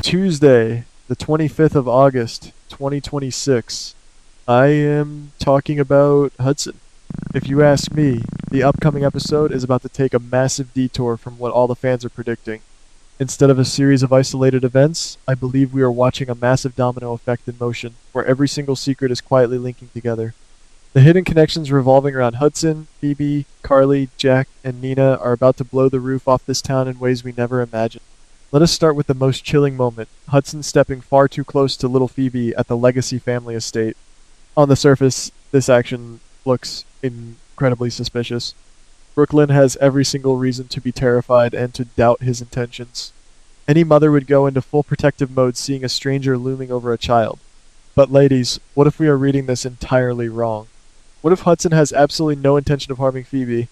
Tuesday, the 25th of August, 2026. I am talking about Hudson. If you ask me, the upcoming episode is about to take a massive detour from what all the fans are predicting. Instead of a series of isolated events, I believe we are watching a massive domino effect in motion, where every single secret is quietly linking together. The hidden connections revolving around Hudson, Phoebe, Carly, Jack, and Nina are about to blow the roof off this town in ways we never imagined. Let us start with the most chilling moment, Hudson stepping far too close to little Phoebe at the Legacy family estate. On the surface, this action looks incredibly suspicious. Brooklyn has every single reason to be terrified and to doubt his intentions. Any mother would go into full protective mode seeing a stranger looming over a child. But ladies, what if we are reading this entirely wrong? What if Hudson has absolutely no intention of harming Phoebe?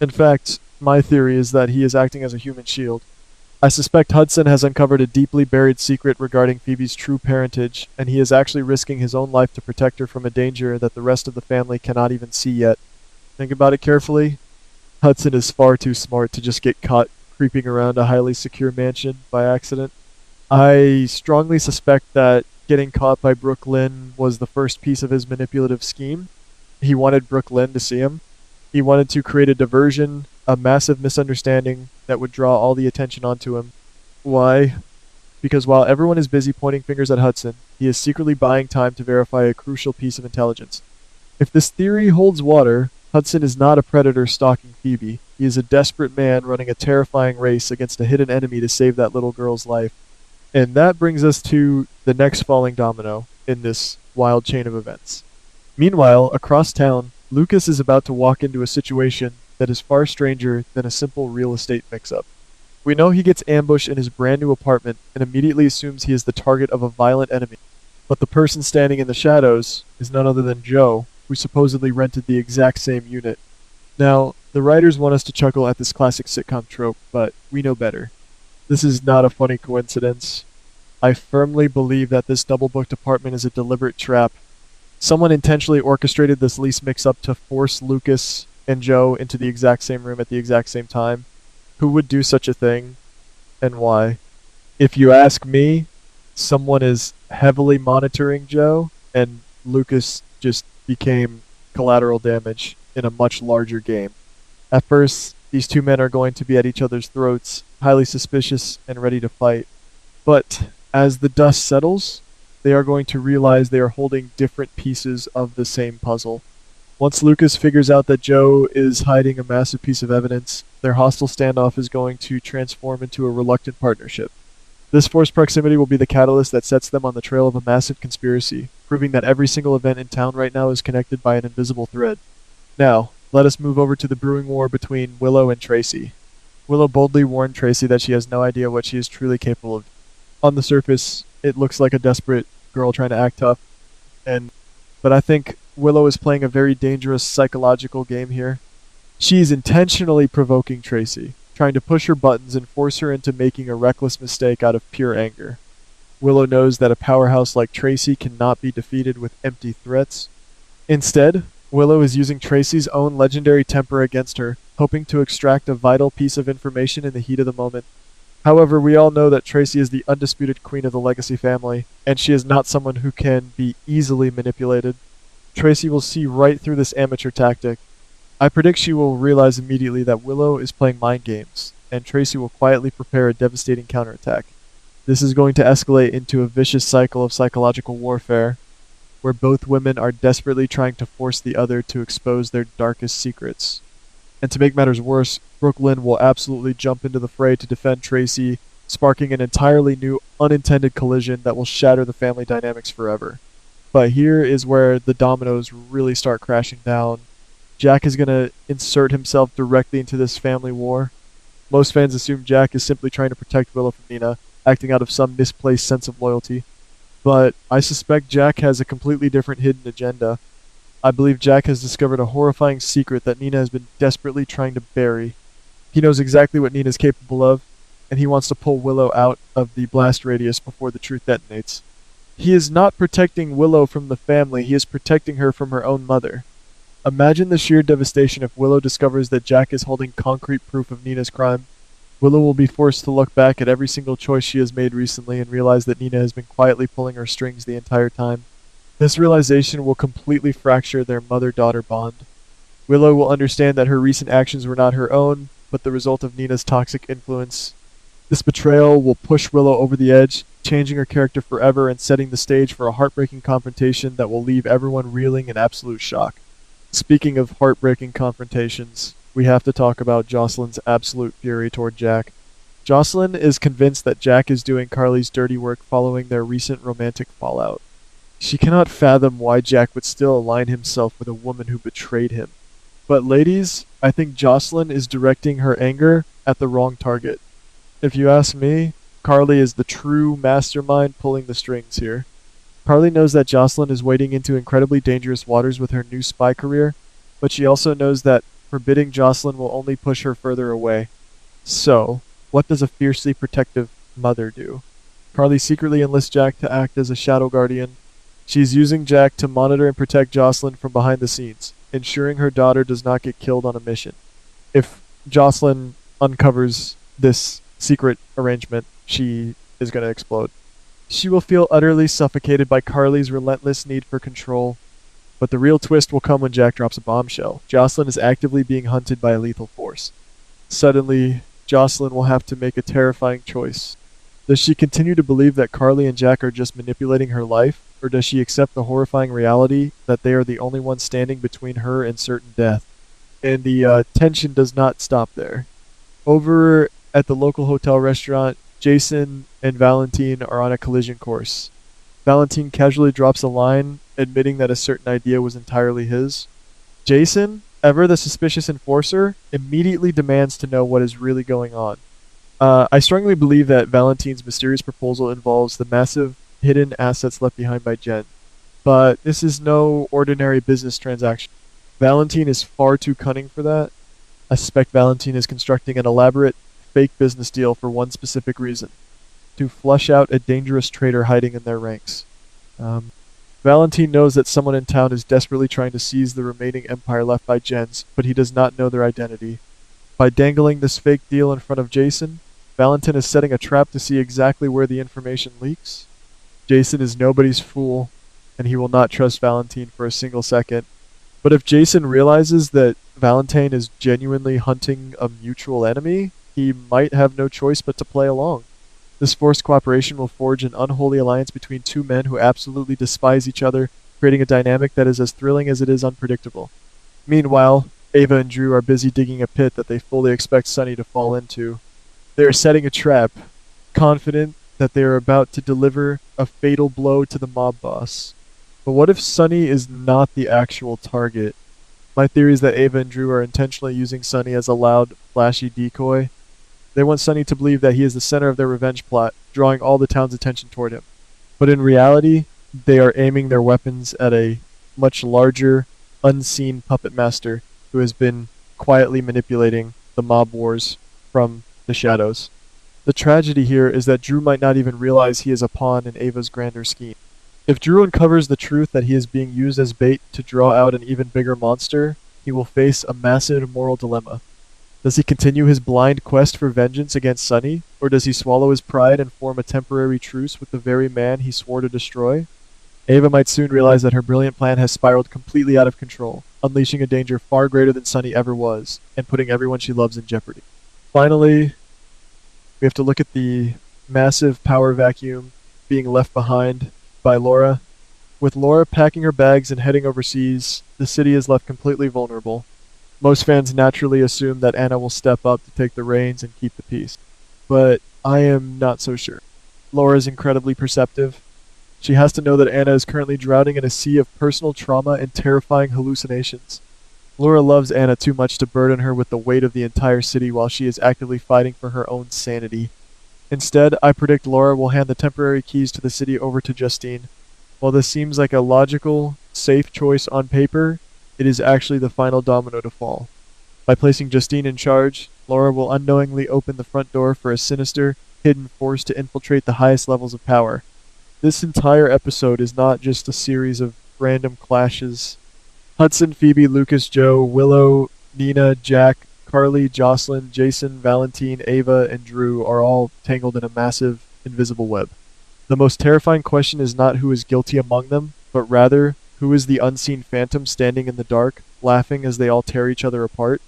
In fact, my theory is that he is acting as a human shield. I suspect Hudson has uncovered a deeply buried secret regarding Phoebe's true parentage, and he is actually risking his own life to protect her from a danger that the rest of the family cannot even see yet. Think about it carefully. Hudson is far too smart to just get caught creeping around a highly secure mansion by accident. I strongly suspect that getting caught by Brooklyn was the first piece of his manipulative scheme. He wanted Brooklyn to see him. He wanted to create a diversion, a massive misunderstanding that would draw all the attention onto him. Why? Because while everyone is busy pointing fingers at Hudson, he is secretly buying time to verify a crucial piece of intelligence. If this theory holds water, Hudson is not a predator stalking Phoebe. He is a desperate man running a terrifying race against a hidden enemy to save that little girl's life. And that brings us to the next falling domino in this wild chain of events. Meanwhile, across town, Lucas is about to walk into a situation that is far stranger than a simple real estate mix-up. We know he gets ambushed in his brand new apartment and immediately assumes he is the target of a violent enemy. But the person standing in the shadows is none other than Joe, who supposedly rented the exact same unit. Now, the writers want us to chuckle at this classic sitcom trope, but we know better. This is not a funny coincidence. I firmly believe that this double-booked apartment is a deliberate trap. Someone intentionally orchestrated this lease mix-up to force Lucas and Joe into the exact same room at the exact same time. Who would do such a thing, and why? If you ask me, someone is heavily monitoring Joe, and Lucas just became collateral damage in a much larger game. At first, these two men are going to be at each other's throats, highly suspicious and ready to fight. But as the dust settles, they are going to realize they are holding different pieces of the same puzzle. Once Lucas figures out that Joe is hiding a massive piece of evidence, their hostile standoff is going to transform into a reluctant partnership. This forced proximity will be the catalyst that sets them on the trail of a massive conspiracy, proving that every single event in town right now is connected by an invisible thread. Now, let us move over to the brewing war between Willow and Tracy. Willow boldly warned Tracy that she has no idea what she is truly capable of. On the surface, it looks like a desperate girl trying to act tough, but I think Willow is playing a very dangerous psychological game here. She is intentionally provoking Tracy, trying to push her buttons and force her into making a reckless mistake out of pure anger. Willow knows that a powerhouse like Tracy cannot be defeated with empty threats. Instead, Willow is using Tracy's own legendary temper against her, hoping to extract a vital piece of information in the heat of the moment. However, we all know that Tracy is the undisputed queen of the Legacy family, and she is not someone who can be easily manipulated. Tracy will see right through this amateur tactic. I predict she will realize immediately that Willow is playing mind games, and Tracy will quietly prepare a devastating counterattack. This is going to escalate into a vicious cycle of psychological warfare, where both women are desperately trying to force the other to expose their darkest secrets. And to make matters worse, Brooklyn will absolutely jump into the fray to defend Tracy, sparking an entirely new unintended collision that will shatter the family dynamics forever. But here is where the dominoes really start crashing down. Jack is going to insert himself directly into this family war. Most fans assume Jack is simply trying to protect Willow from Nina, acting out of some misplaced sense of loyalty. But I suspect Jack has a completely different hidden agenda. I believe Jack has discovered a horrifying secret that Nina has been desperately trying to bury. He knows exactly what Nina is capable of, and he wants to pull Willow out of the blast radius before the truth detonates. He is not protecting Willow from the family, he is protecting her from her own mother. Imagine the sheer devastation if Willow discovers that Jack is holding concrete proof of Nina's crime. Willow will be forced to look back at every single choice she has made recently and realize that Nina has been quietly pulling her strings the entire time. This realization will completely fracture their mother-daughter bond. Willow will understand that her recent actions were not her own, but the result of Nina's toxic influence. This betrayal will push Willow over the edge, changing her character forever and setting the stage for a heartbreaking confrontation that will leave everyone reeling in absolute shock. Speaking of heartbreaking confrontations, we have to talk about Jocelyn's absolute fury toward Jack. Jocelyn is convinced that Jack is doing Carly's dirty work following their recent romantic fallout. She cannot fathom why Jack would still align himself with a woman who betrayed him. But ladies, I think Jocelyn is directing her anger at the wrong target. If you ask me, Carly is the true mastermind pulling the strings here. Carly knows that Jocelyn is wading into incredibly dangerous waters with her new spy career, but she also knows that forbidding Jocelyn will only push her further away. So, what does a fiercely protective mother do? Carly secretly enlists Jack to act as a shadow guardian. She's using Jack to monitor and protect Jocelyn from behind the scenes, ensuring her daughter does not get killed on a mission. If Jocelyn uncovers this secret arrangement, she is going to explode. She will feel utterly suffocated by Carly's relentless need for control. But the real twist will come when Jack drops a bombshell. Jocelyn is actively being hunted by a lethal force. Suddenly, Jocelyn will have to make a terrifying choice. Does she continue to believe that Carly and Jack are just manipulating her life, or does she accept the horrifying reality that they are the only ones standing between her and certain death? And the tension does not stop there. Over at the local hotel restaurant, Jason and Valentine are on a collision course. Valentine casually drops a line, admitting that a certain idea was entirely his. Jason, ever the suspicious enforcer, immediately demands to know what is really going on. I strongly believe that Valentine's mysterious proposal involves the massive hidden assets left behind by Jen. But this is no ordinary business transaction. Valentine is far too cunning for that. I suspect Valentine is constructing an elaborate fake business deal for one specific reason: to flush out a dangerous traitor hiding in their ranks. Valentine knows that someone in town is desperately trying to seize the remaining empire left by Jens, but he does not know their identity. By dangling this fake deal in front of Jason, Valentine is setting a trap to see exactly where the information leaks. Jason is nobody's fool, and he will not trust Valentine for a single second. But if Jason realizes that Valentine is genuinely hunting a mutual enemy, he might have no choice but to play along. This forced cooperation will forge an unholy alliance between two men who absolutely despise each other, creating a dynamic that is as thrilling as it is unpredictable. Meanwhile, Ava and Drew are busy digging a pit that they fully expect Sunny to fall into. They are setting a trap, confident that they are about to deliver a fatal blow to the mob boss. But what if Sunny is not the actual target? My theory is that Ava and Drew are intentionally using Sunny as a loud, flashy decoy. They want Sunny to believe that he is the center of their revenge plot, drawing all the town's attention toward him. But in reality, they are aiming their weapons at a much larger, unseen puppet master who has been quietly manipulating the mob wars from the shadows. The tragedy here is that Drew might not even realize he is a pawn in Ava's grander scheme. If Drew uncovers the truth that he is being used as bait to draw out an even bigger monster, he will face a massive moral dilemma. Does he continue his blind quest for vengeance against Sunny, or does he swallow his pride and form a temporary truce with the very man he swore to destroy? Ava might soon realize that her brilliant plan has spiraled completely out of control, unleashing a danger far greater than Sunny ever was, and putting everyone she loves in jeopardy. Finally, we have to look at the massive power vacuum being left behind by Laura. With Laura packing her bags and heading overseas, the city is left completely vulnerable. Most fans naturally assume that Anna will step up to take the reins and keep the peace. But I am not so sure. Laura is incredibly perceptive. She has to know that Anna is currently drowning in a sea of personal trauma and terrifying hallucinations. Laura loves Anna too much to burden her with the weight of the entire city while she is actively fighting for her own sanity. Instead, I predict Laura will hand the temporary keys to the city over to Justine. While this seems like a logical, safe choice on paper, it is actually the final domino to fall. By placing Justine in charge, Laura will unknowingly open the front door for a sinister, hidden force to infiltrate the highest levels of power. This entire episode is not just a series of random clashes. Hudson, Phoebe, Lucas, Joe, Willow, Nina, Jack, Carly, Jocelyn, Jason, Valentine, Ava, and Drew are all tangled in a massive, invisible web. The most terrifying question is not who is guilty among them, but rather who is the unseen phantom standing in the dark, laughing as they all tear each other apart.